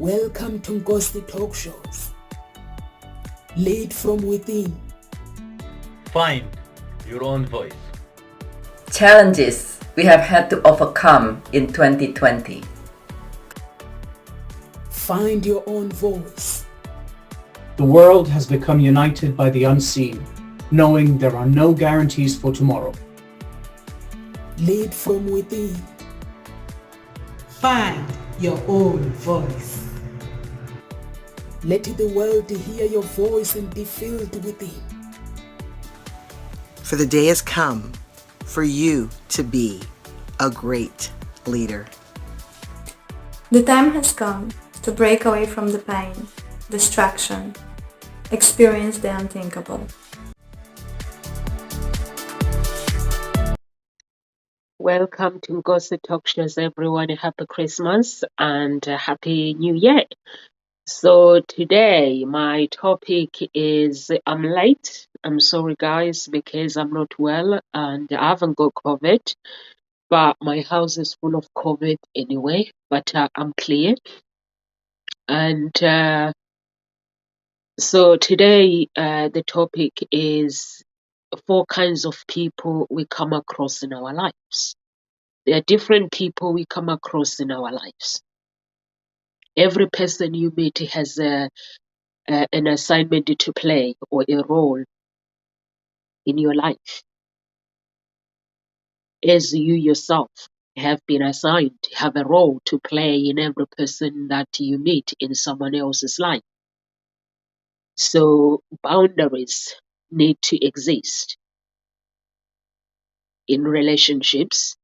Welcome to Ngosi Talk Shows. Lead from within. Find your own voice. Challenges we have had to overcome in 2020. Find your own voice. The world has become united by the unseen, knowing there are no guarantees for tomorrow. Lead from within. Find your own voice. Let the world hear your voice and be filled within. For the day has come for you to be a great leader. The time has come to break away from the pain, distraction, experience the unthinkable. Welcome to Ngosi Talk Shows, everyone. Happy Christmas and Happy New Year. So today my topic is I'm late. I'm sorry guys because I'm not well and I haven't got COVID, but my house is full of COVID anyway, but I'm clear. And so today the topic is 4 kinds of people we come across in our lives. There are different people we come across in our lives. Every person you meet has an assignment to play or a role in your life. As you yourself have been assigned, have a role to play in every person that you meet in someone else's life. So boundaries need to exist in relationships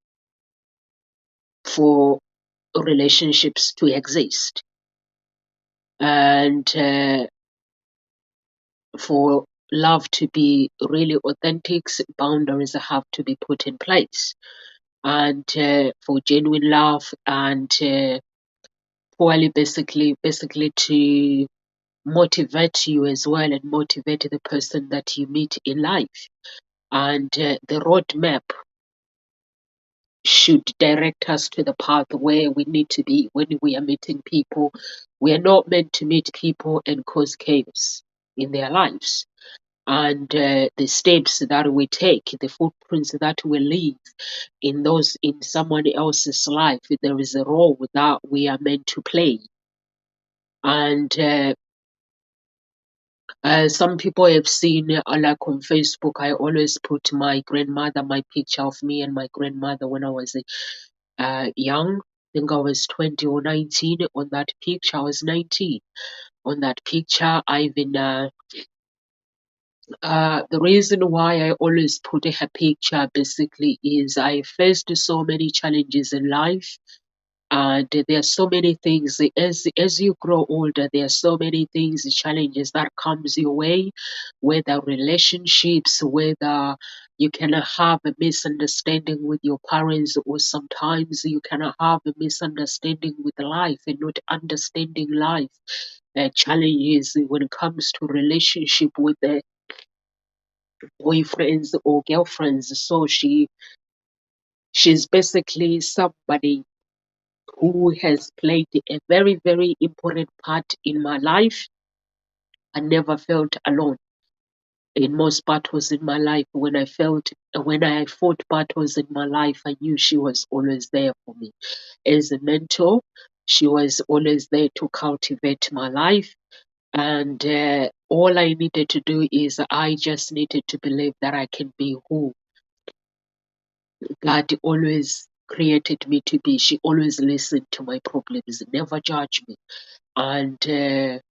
for relationships to exist. And for love to be really authentic, boundaries have to be put in place. And for genuine love and poorly basically to motivate you as well and motivate the person that you meet in life. And the roadmap should direct us to the path where we need to be when we are meeting people. We are not meant to meet people and cause chaos in their lives. And the steps that we take, the footprints that we leave in someone else's life, there is a role that we are meant to play. And some people have seen, like on Facebook, I always put my picture of me and my grandmother when I was young. I think I was 20 or 19. On that picture, I was 19. On that picture, the reason why I always put her picture basically is I faced so many challenges in life, and there are so many things as you grow older. There are so many things, challenges that comes your way, whether relationships, whether you can have a misunderstanding with your parents, or sometimes you can have a misunderstanding with life and not understanding life. Challenges when it comes to relationship with the boyfriends or girlfriends. So she's basically somebody who has played a very, very important part in my life. I never felt alone in most battles in my life. When I fought battles in my life, I knew she was always there for me. As a mentor, she was always there to cultivate my life. And all I needed to do is I just needed to believe that I can be who God always created me to be. She always listened to my problems, never judged me. And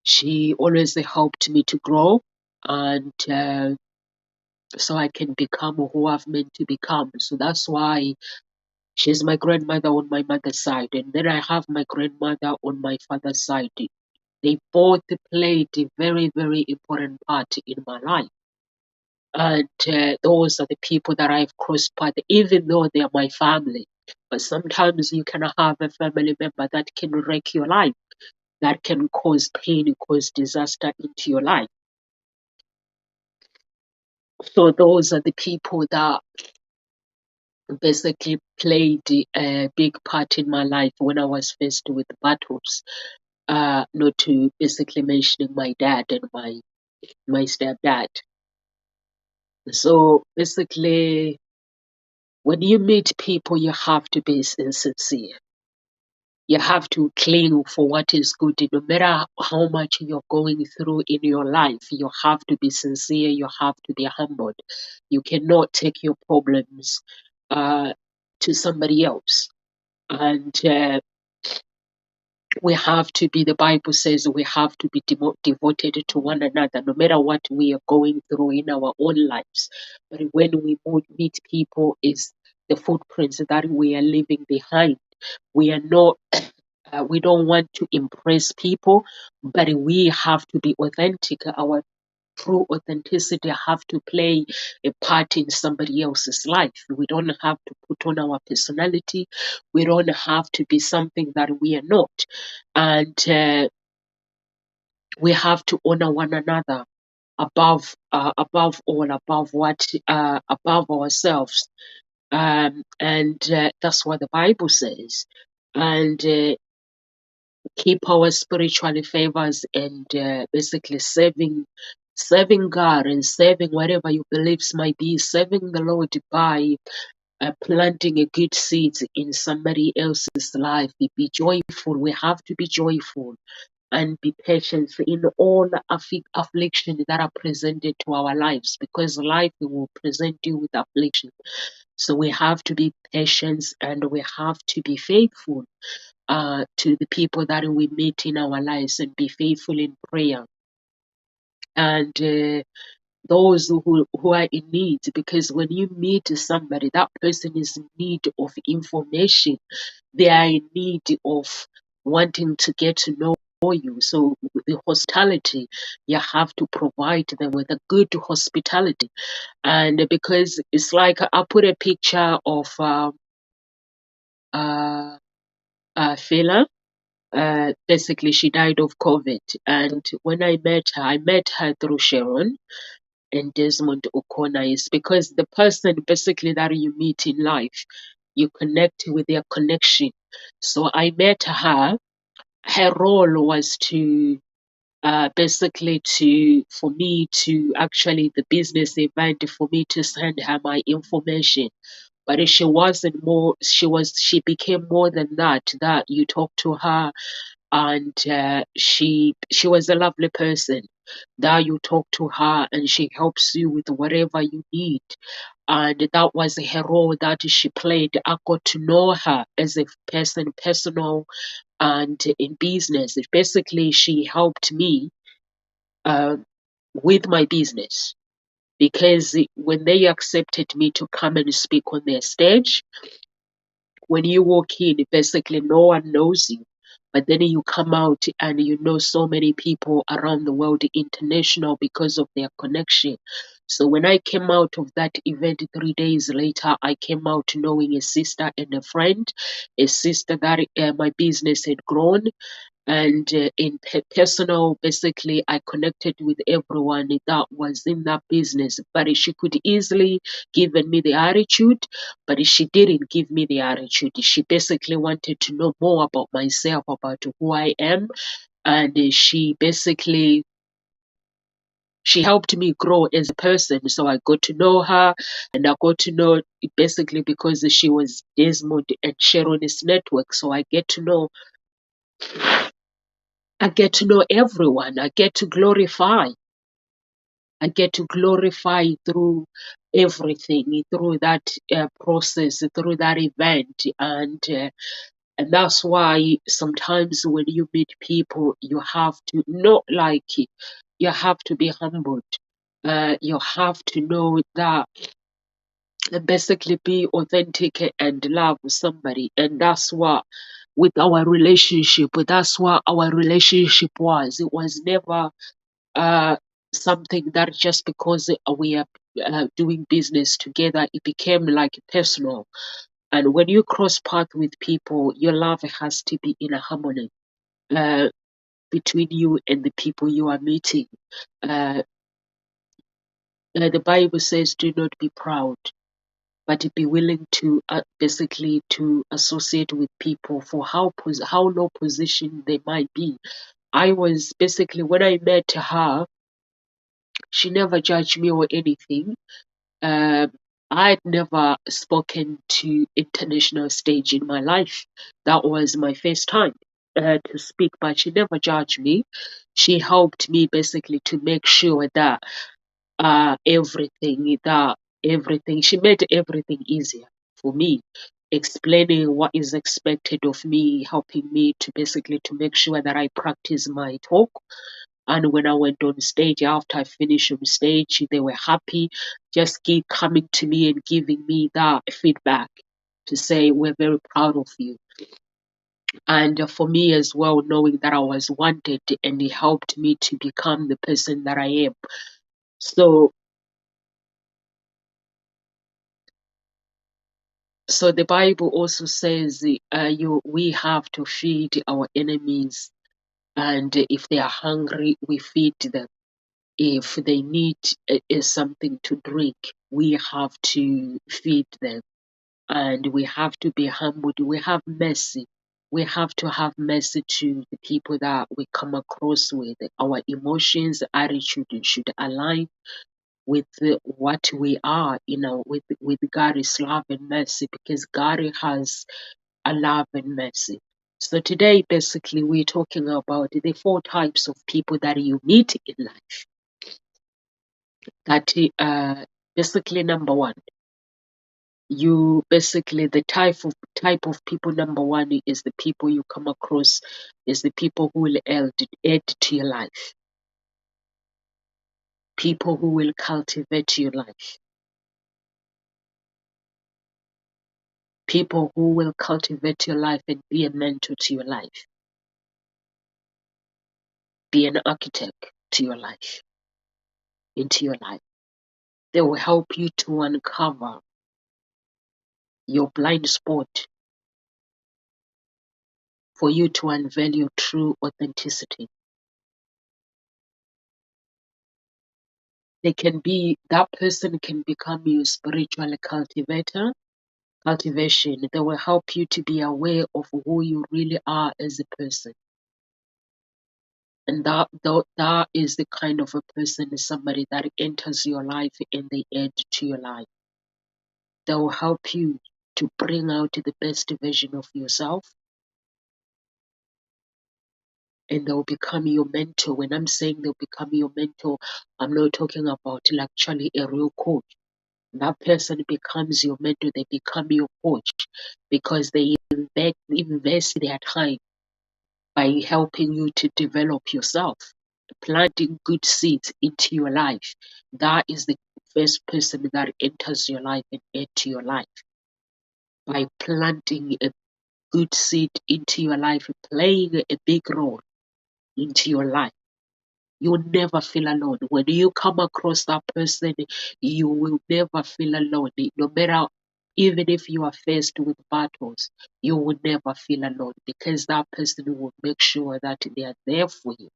she always helped me to grow, and so I can become who I've meant to become. So that's why she's my grandmother on my mother's side. And then I have my grandmother on my father's side. They both played a very, very important part in my life. And those are the people that I've crossed paths, even though they are my family. But sometimes you can have a family member that can wreck your life, that can cause pain, cause disaster into your life. So those are the people that basically played a big part in my life when I was faced with battles. Not to basically mentioning my dad and my stepdad. So basically, when you meet people, you have to be sincere. You have to cling for what is good. No matter how much you're going through in your life, you have to be sincere. You have to be humbled. You cannot take your problems to somebody else. And we have to be, the Bible says, we have to be devoted to one another, no matter what we are going through in our own lives. But when we meet people, is the footprints that we are leaving behind. We are not, we don't want to impress people, but we have to be authentic. Our true authenticity have to play a part in somebody else's life. We don't have to put on our personality. We don't have to be something that we are not. And we have to honor one another above all, above ourselves. And that's what the Bible says. And keep our spiritual favors, and basically serving God and serving whatever your beliefs might be, serving the Lord by planting a good seed in somebody else's life. Be joyful. We have to be joyful and be patient in all affliction that are presented to our lives, because life will present you with affliction. So we have to be patient, and we have to be faithful to the people that we meet in our lives, and be faithful in prayer. And those who are in need, because when you meet somebody, that person is in need of information. They are in need of wanting to get to know you. So the hospitality, you have to provide them with a good hospitality. And because it's like, I put a picture of Fela. Basically, she died of COVID. And when I met her through Sharon and Desmond O'Connor. Is because the person basically that you meet in life, you connect with their connection. So I met her. Her role was to basically for me to actually the business event, for me to send her my information. But she wasn't more. She became more than that. That you talk to her, and she was a lovely person. That you talk to her and she helps you with whatever you need. And that was her role that she played. I got to know her as a person, personal and in business. Basically, she helped me uh, with my business, because when they accepted me to come and speak on their stage, when you walk in, basically no one knows you. But then you come out and you know so many people around the world, international, because of their connection. So when I came out of that event 3 days later, I came out knowing a sister and a friend, a sister that my business had grown, and in personal, basically I connected with everyone that was in that business. But she could easily given me the attitude, but she didn't give me the attitude. She basically wanted to know more about myself, about who I am. And she helped me grow as a person. So I got to know her, and I got to know, basically because she was Desmond and Sharon's network. So I get to know everyone. I get to glorify. I get to glorify through everything, through that process, through that event. And that's why sometimes when you meet people, you have to not like it. You have to be humbled. You have to know that, basically be authentic and love somebody. And that's what with our relationship, that's what our relationship was. It was never uh, something that just because we are doing business together, it became like personal. And when you cross path with people, your love has to be in a harmony uh, between you and the people you are meeting. The Bible says, "Do not be proud." but be willing to basically to associate with people for how low position they might be. I was basically, when I met her, she never judged me or anything. Um, I'd never spoken to international stage in my life. That was my first time to speak, but she never judged me. She helped me basically to make sure that everything, she made everything easier for me, explaining what is expected of me, helping me to basically to make sure that I practice my talk. And when I went on stage, after I finished on stage, they were happy, just keep coming to me and giving me that feedback to say, we're very proud of you. And for me as well, knowing that I was wanted, and it helped me to become the person that I am. So the Bible also says we have to feed our enemies, and if they are hungry, we feed them. If they need something to drink, we have to feed them, and we have to be humbled. We have mercy. We have to have mercy to the people that we come across with. Our emotions, attitude should align with what we are, with God's love and mercy, because God has a love and mercy. So today, basically, we're talking about the 4 types of people that you meet in life. That basically, number 1, you basically the type of people. Number 1 is the people you come across is the people who will add to your life, people who will cultivate your life, people who will cultivate your life and be a mentor to your life, be an architect to your life, into your life. They will help you to uncover your blind spot, for you to unveil your true authenticity. That person can become your spiritual cultivation. They will help you to be aware of who you really are as a person. And that is the kind of a person, somebody that enters your life and they add to your life. They will help you to bring out the best version of yourself, and they'll become your mentor. When I'm saying they'll become your mentor, I'm not talking about actually a real coach. That person becomes your mentor, they become your coach, because they invest their time by helping you to develop yourself, planting good seeds into your life. That is the first person that enters your life and into your life. By planting a good seed into your life, playing a big role into your life. You will never feel alone. When you come across that person, you will never feel alone. No matter, even if you are faced with battles, you will never feel alone, because that person will make sure that they are there for you.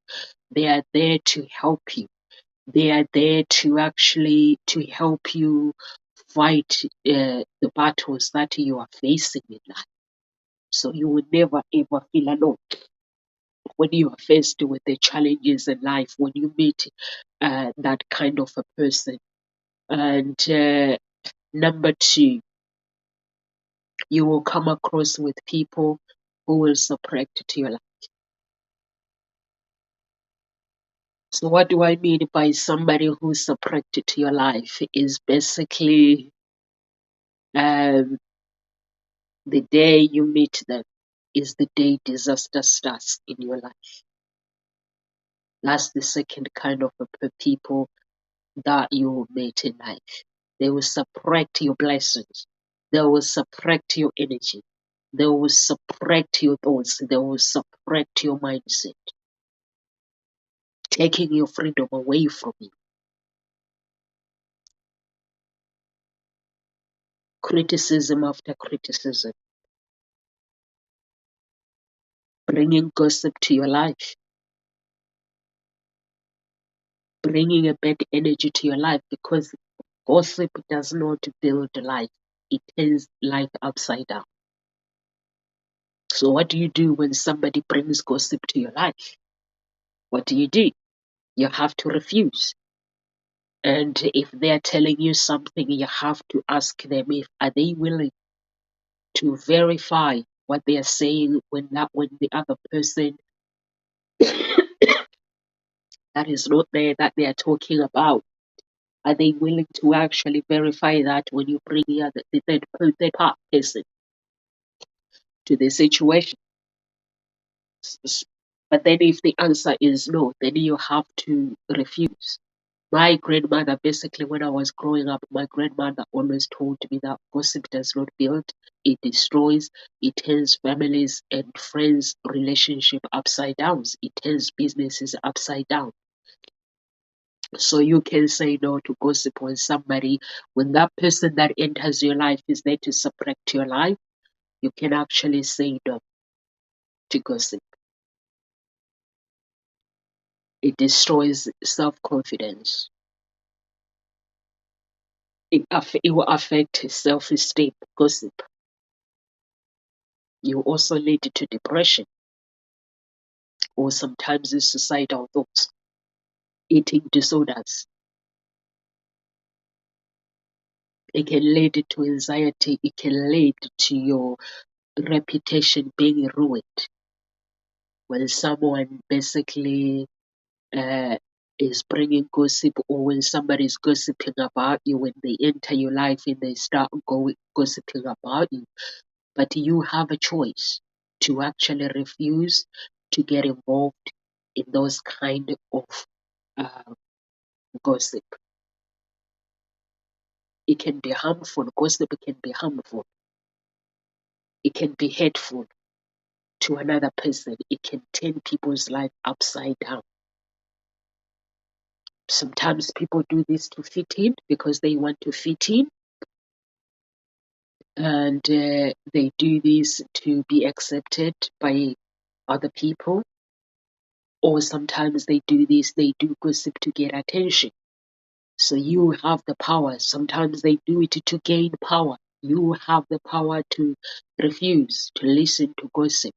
They are there to help you. They are there to actually to help you fight the battles that you are facing in life. So you will never ever feel alone when you are faced with the challenges in life, when you meet that kind of a person. And number 2, you will come across with people who will support to your life. So what do I mean by somebody who supports to your life? Is basically the day you meet them is the day disaster starts in your life. That's the second kind of people that you will meet in life. They will subtract your blessings. They will subtract your energy. They will subtract your thoughts. They will subtract your mindset, taking your freedom away from you. Criticism after criticism, bringing gossip to your life, bringing a bad energy to your life, because gossip does not build life. it turns life upside down. So what do you do when somebody brings gossip to your life? What do? You have to refuse. And if they're telling you something, you have to ask them if are they willing to verify what they are saying when the other person that is not there that they are talking about, are they willing to actually verify that when you bring the third part person to the situation? But then if the answer is no, then you have to refuse. My grandmother, basically, when I was growing up, my grandmother always told me that gossip does not build, it destroys, it turns families and friends' relationship upside down, it turns businesses upside down. So you can say no to gossip when when that person that enters your life is there to subtract your life, you can actually say no to gossip. It destroys self-confidence. It will affect self-esteem, gossip. You also lead to depression or sometimes suicidal thoughts, eating disorders. It can lead to anxiety. It can lead to your reputation being ruined. When someone basically is bringing gossip, or when somebody is gossiping about you, when they enter your life and they start gossiping about you, but you have a choice to actually refuse to get involved in those kind of uh, gossip. It can be harmful. Gossip can be harmful. It can be hateful to another person. It can turn people's life upside down. Sometimes people do this to fit in because they want to fit in, and they do this to be accepted by other people. Or sometimes they do gossip to get attention. So you have the power. Sometimes they do it to gain power. You have the power to refuse to listen to gossip.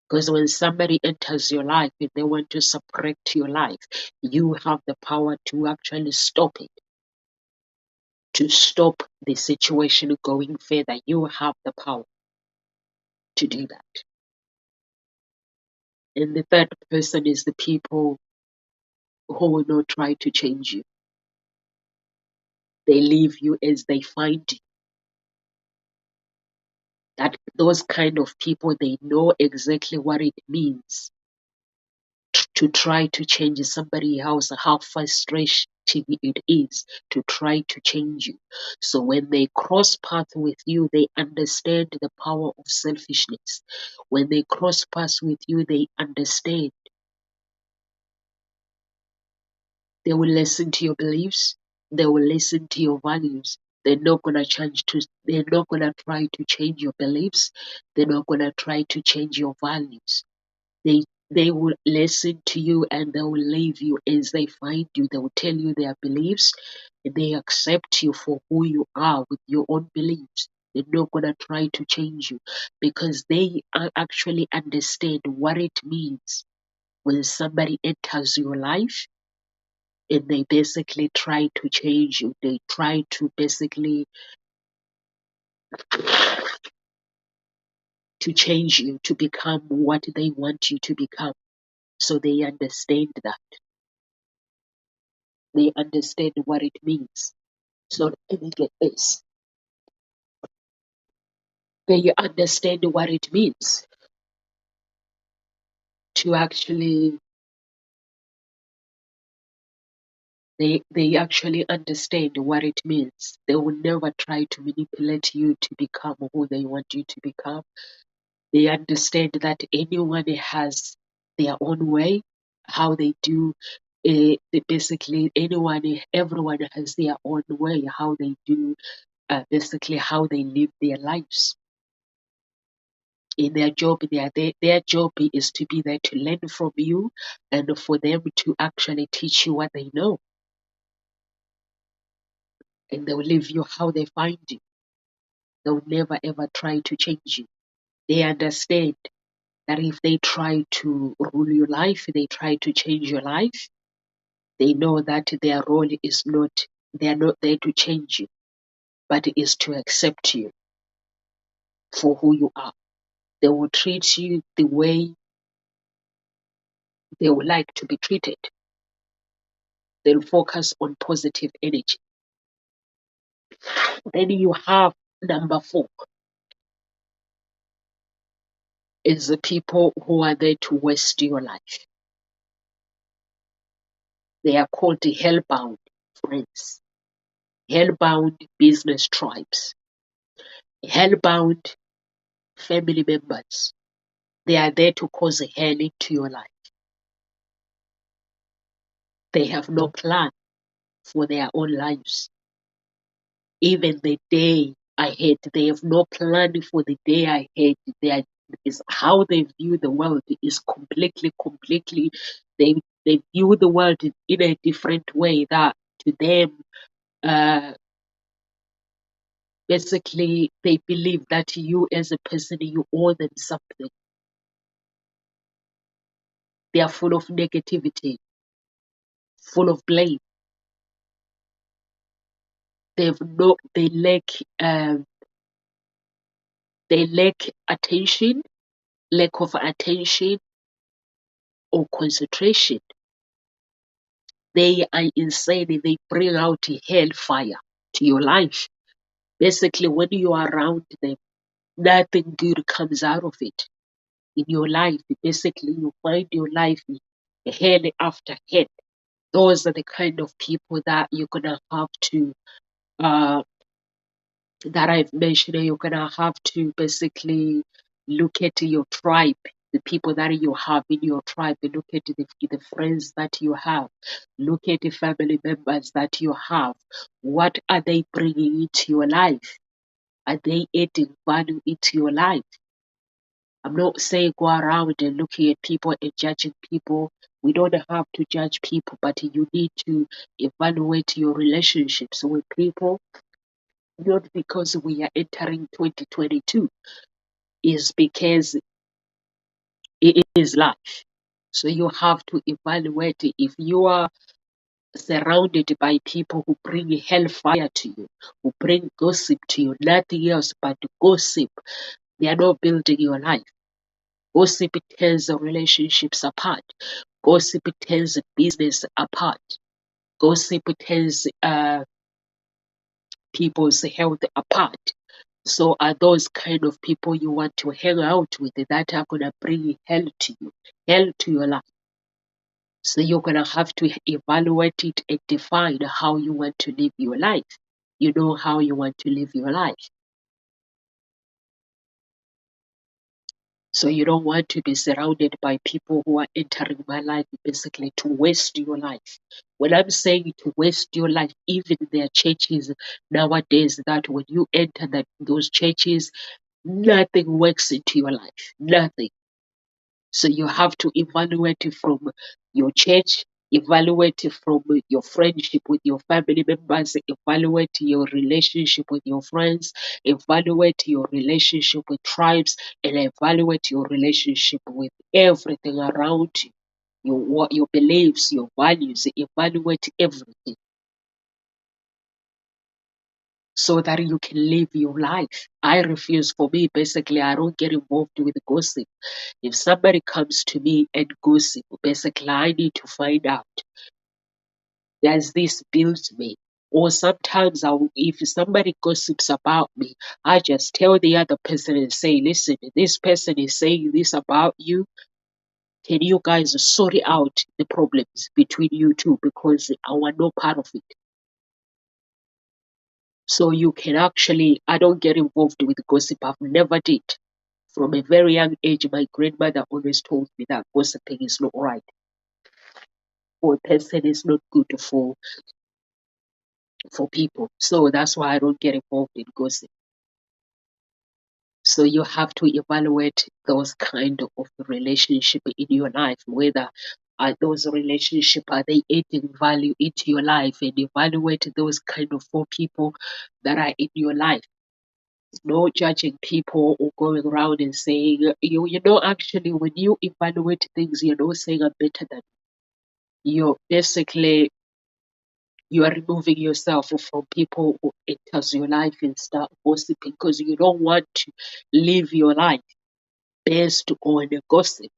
Because when somebody enters your life and they want to subtract your life, you have the power to actually stop it, to stop the situation going further. You have the power to do that. And the third person is the people who will not try to change you. They leave you as they find you. That those kind of people, they know exactly what it means to try to change somebody else, how frustrating it is to try to change you. So when they cross paths with you, they understand the power of selfishness. When they cross paths with you, they understand. They will listen to your beliefs. They will listen to your values. They're not gonna they're not gonna try to change your beliefs. They're not gonna try to change your values. They will listen to you and they will leave you as they find you. They will tell you their beliefs and they accept you for who you are with your own beliefs. They're not gonna try to change you because they actually understand what it means when somebody enters your life and they basically try to change you. They try to basically to change you to become what they want you to become. So they understand that. They understand what it means. So let me get this. They understand what it means to actually they actually understand what it means. They will never try to manipulate you to become who they want you to become. They understand that anyone has their own way, how they do. Basically, everyone has their own way, how they do. Basically, how they live their lives. In their job, their job is to be there to learn from you, and for them to actually teach you what they know, and they will leave you how they find you. they'll never ever try to change you. They understand that if they try to rule your life, they try to change your life, they know that their role is not, they are not there to change you, but is to accept you for who you are. They will treat you the way they would like to be treated. They'll focus on positive energy. Then you have number 4 is the people who are there to waste your life. They are called the hellbound friends, hellbound business tribes, hellbound family members. They are there to cause hell into your life. They have no plan for their own lives. Even the day ahead, they have no plan for the day ahead. Is how they view the world is completely. They view the world in a different way. That to them, basically, they believe that you as a person, you owe them something. They are full of negativity, full of blame. They lack attention, lack of attention or concentration. They are insane. They bring out hellfire to your life. Basically, when you are around them, nothing good comes out of it in your life. Basically, you find your life hell after hell. Those are the kind of people that you're gonna have to that I've mentioned. You're gonna have to basically look at your tribe, the people that you have in your tribe, and look at the friends that you have, look at the family members that you have. What are they bringing into your life? Are they adding value into your life? I'm not saying go around and looking at people and judging people. We don't have to judge people, but you need to evaluate your relationships with people, not because we are entering 2022, is because it is life. So you have to evaluate if you are surrounded by people who bring hellfire to you, who bring gossip to you, nothing else but gossip. They are not building your life. Gossip tears relationships apart. Gossip tears business apart. Gossip tears people's health apart. So are those kind of people you want to hang out with that are gonna bring hell to you, hell to your life? So you're gonna have to evaluate it and define how you want to live your life. You know how you want to live your life. So you don't want to be surrounded by people who are entering my life basically to waste your life. When I'm saying to waste your life, even there are churches nowadays that when you enter those churches, nothing works into your life. Nothing. So you have to evaluate it from your church, evaluate it from your friendship with your family members, evaluate your relationship with your friends, evaluate your relationship with tribes, and evaluate your relationship with everything around you. Your beliefs, your values, evaluate everything so that you can live your life. I refuse. For me, basically, I don't get involved with gossip. If somebody comes to me and gossip, basically, I need to find out, does this build me? Or sometimes if somebody gossips about me, I just tell the other person and say, listen, this person is saying this about you. Can you guys sort it out the problems between you two? Because I want no part of it. So you can actually, I don't get involved with gossip. I've never did. From a very young age, my grandmother always told me that gossiping is not right. For a person is not good for people. So that's why I don't get involved in gossip. So you have to evaluate those kind of relationship in your life, whether those relationship are they adding value into your life, and evaluate those kind of 4 people that are in your life. no judging people or going around and saying, actually, when you evaluate things, you're not saying I'm better than you. You're basically, you are removing yourself from people who enters your life and start gossiping because you don't want to live your life based on a gossip.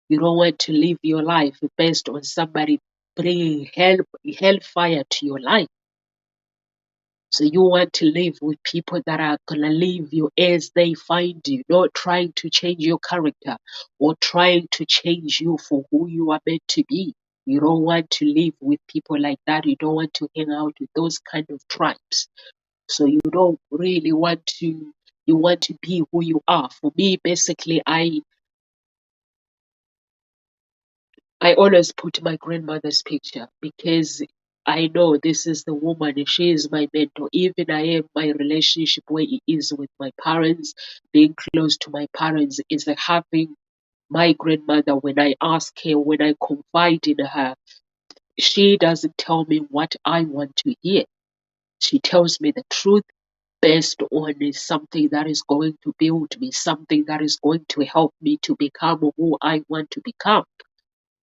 You don't want to live your life based on somebody bringing hellfire to your life. So you want to live with people that are gonna leave you as they find you, not trying to change your character or trying to change you for who you are meant to be. You don't want to live with people like that. You don't want to hang out with those kind of tribes. So you don't really want to. You want to be who you are. For me, basically, I always put my grandmother's picture because I know this is the woman, she is my mentor. Even I am my relationship where it is with my parents, being close to my parents is like having my grandmother. When I ask her, when I confide in her, she doesn't tell me what I want to hear. She tells me the truth based on something that is going to build me, something that is going to help me to become who I want to become.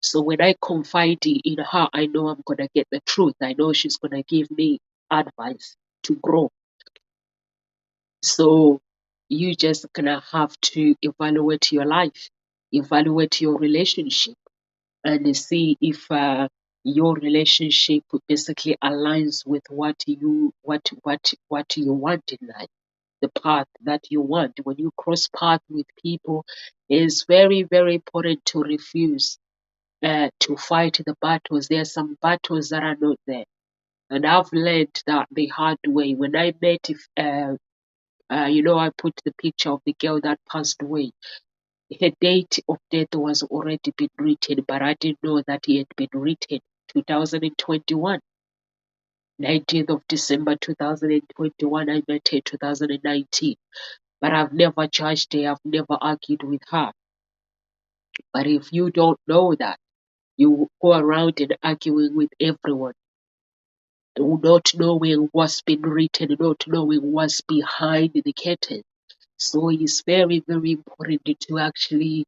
So when I confide in her, I know I'm going to get the truth. I know she's going to give me advice to grow. So you just going to have to evaluate your life, evaluate your relationship, and see if your relationship basically aligns with what you want in life, the path that you want. When you cross path with people, it's very, very important to refuse to fight the battles. There are some battles that are not there. And I've learned that the hard way. When I met, I put the picture of the girl that passed away. Her date of death was already been written, but I didn't know that it had been written. 2021, 19th of December 2021, I met her 2019. But I've never judged her, I've never argued with her. But if you don't know that, you go around and arguing with everyone, not knowing what's been written, not knowing what's behind the curtain. So it's very, very important to actually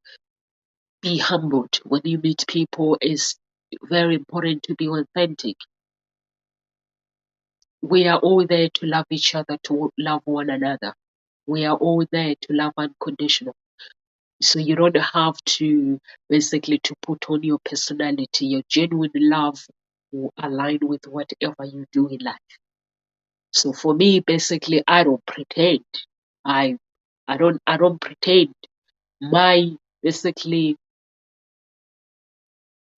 be humbled when you meet people. It's very important to be authentic. We are all there to love each other, to love one another. We are all there to love unconditional. So you don't have to basically to put on your personality. Your genuine love will align with whatever you do in life. So for me, basically, I don't pretend. I I don't pretend. My basically,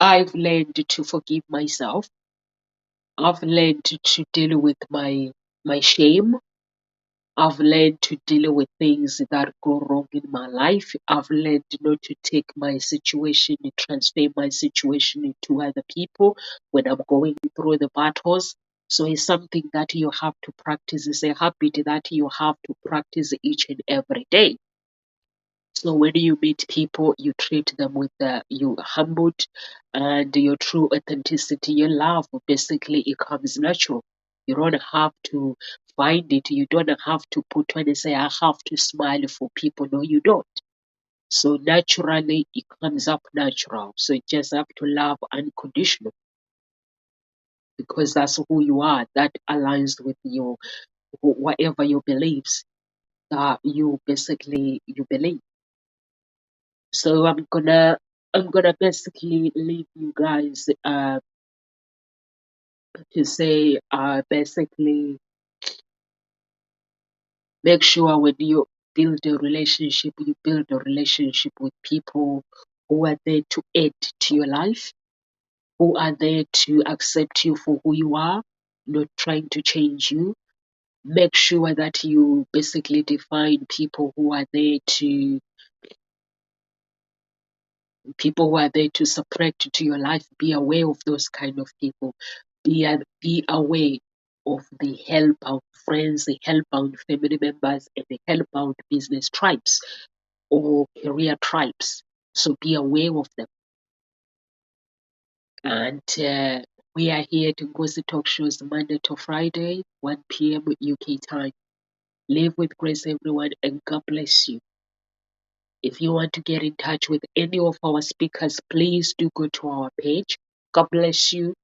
I've learned to forgive myself. I've learned to deal with my shame. I've learned to deal with things that go wrong in my life. I've learned not to take my situation and transfer my situation into other people when I'm going through the battles. So it's something that you have to practice. It's a habit that you have to practice each and every day. So when you meet people, you treat them with you humbled and your true authenticity, your love, basically it comes natural. You don't have to find it. You don't have to put on and say, I have to smile for people. No, you don't. So naturally, it comes up natural. So you just have to love unconditional because that's who you are. That aligns with your whatever your beliefs that you believe. So I'm gonna basically leave you guys to say basically make sure when you build a relationship with people who are there to add to your life, who are there to accept you for who you are, not trying to change you. Make sure that you basically define people who are there to support to your life. Be aware of those kind of people. Be aware of the hellbound friends, the hellbound family members, and the hellbound business tribes or career tribes. So be aware of them. And we are here to Ngozi Talk Shows Monday to Friday, 1 p.m. UK time. Live with grace, everyone, and God bless you. If you want to get in touch with any of our speakers, please do go to our page. God bless you.